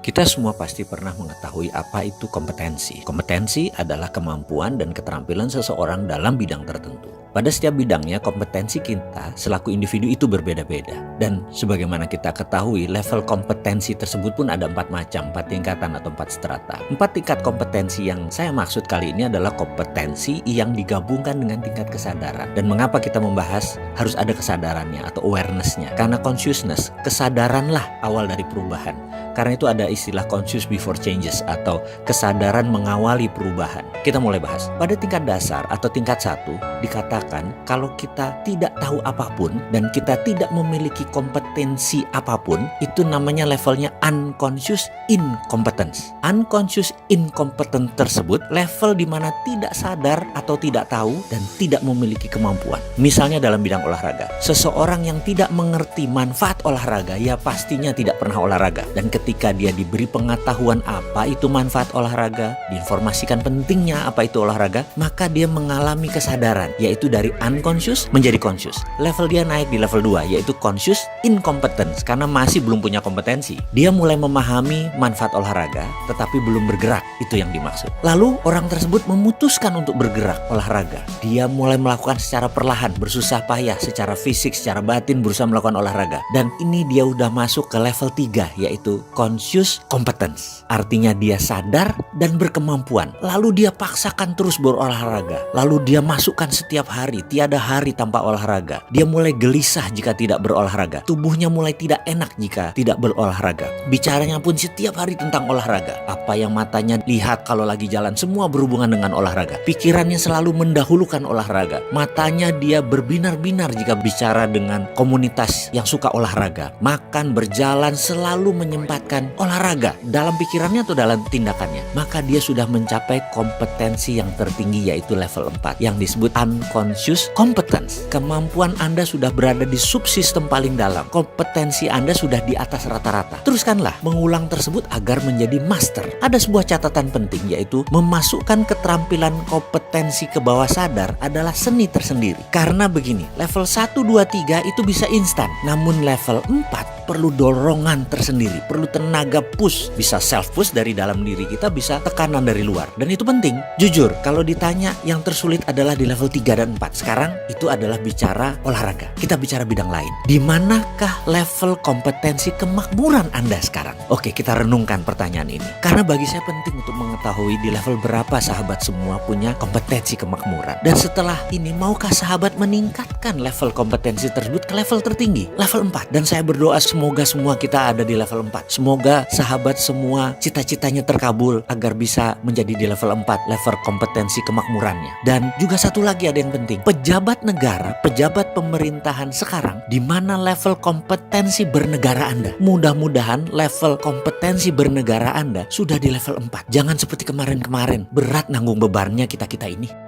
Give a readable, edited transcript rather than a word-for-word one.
Kita semua pasti pernah mengetahui apa itu kompetensi. Kompetensi adalah kemampuan dan keterampilan seseorang dalam bidang tertentu. Pada setiap bidangnya, kompetensi kita selaku individu itu berbeda-beda. Dan sebagaimana kita ketahui, level kompetensi tersebut pun ada 4 macam, 4 tingkatan atau 4 strata. 4 tingkat kompetensi yang saya maksud kali ini adalah kompetensi yang digabungkan dengan tingkat kesadaran. Dan mengapa kita membahas harus ada kesadarannya atau awareness-nya? Karena consciousness, kesadaranlah awal dari perubahan. Karena itu ada istilah conscious before changes atau kesadaran mengawali perubahan. Kita mulai bahas. Pada tingkat dasar atau tingkat 1 dikatakan kalau kita tidak tahu apapun dan kita tidak memiliki kompetensi apapun, itu namanya levelnya unconscious incompetence. Unconscious incompetent tersebut level di mana tidak sadar atau tidak tahu dan tidak memiliki kemampuan. Misalnya dalam bidang olahraga. Seseorang yang tidak mengerti manfaat olahraga, ya pastinya tidak pernah olahraga. Dan ketika dia diberi pengetahuan apa itu manfaat olahraga, diinformasikan pentingnya apa itu olahraga, maka dia mengalami kesadaran, yaitu dari unconscious menjadi conscious. Level dia naik di level 2, yaitu conscious incompetence, karena masih belum punya kompetensi. Dia mulai memahami manfaat olahraga, tetapi belum bergerak, itu yang dimaksud. Lalu orang tersebut memutuskan untuk bergerak olahraga. Dia mulai melakukan secara perlahan, bersusah payah, secara fisik, secara batin berusaha melakukan olahraga. Dan ini dia udah masuk ke level 3, yaitu conscious competence. Artinya dia sadar dan berkemampuan. Lalu dia paksakan terus berolahraga. Lalu dia masukkan setiap hari, tiada hari tanpa olahraga. Dia mulai gelisah jika tidak berolahraga. Tubuhnya mulai tidak enak jika tidak berolahraga. Bicaranya pun setiap hari tentang olahraga. Apa yang matanya lihat kalau lagi jalan semua berhubungan dengan olahraga. Pikirannya selalu mendahulukan olahraga. Matanya dia berbinar-binar jika bicara dengan komunitas yang suka olahraga. Makan, berjalan selalu menyempatkan olahraga dalam pikirannya atau dalam tindakannya. Maka dia sudah mencapai kompetensi yang tertinggi, yaitu level 4 yang disebut unconscious competence. Kemampuan Anda sudah berada di subsistem paling dalam. Kompetensi Anda sudah di atas rata-rata. Teruskanlah mengulang tersebut agar menjadi master. Ada sebuah catatan penting, yaitu memasukkan keterampilan kompetensi ke bawah sadar adalah seni tersendiri. Karena begini, level 1, 2, 3 itu bisa instan. Namun level 4 perlu dorongan tersendiri, perlu tenaga push, bisa self push dari dalam diri kita, bisa tekanan dari luar. Dan itu penting. Jujur, kalau ditanya yang tersulit adalah di level 3 dan 4. Sekarang itu adalah bicara olahraga. Kita bicara bidang lain. Di manakah level kompetensi kemakmuran Anda sekarang? Oke, kita renungkan pertanyaan ini. Karena bagi saya penting untuk mengetahui di level berapa sahabat semua punya kompetensi kemakmuran. Dan setelah ini, maukah sahabat meningkatkan level kompetensi tersebut ke level tertinggi? Level 4. Dan saya berdoa semoga semua kita ada di level 4. Semoga sahabat semua cita-citanya terkabul agar bisa menjadi di level 4, level kompetensi kemakmurannya. Dan juga satu lagi ada yang penting. Pejabat negara, pejabat pemerintahan sekarang, di mana level kompetensi bernegara Anda? Mudah-mudahan level kompetensi bernegara Anda sudah di level 4. Jangan seperti kemarin-kemarin, berat nanggung bebannya kita-kita ini.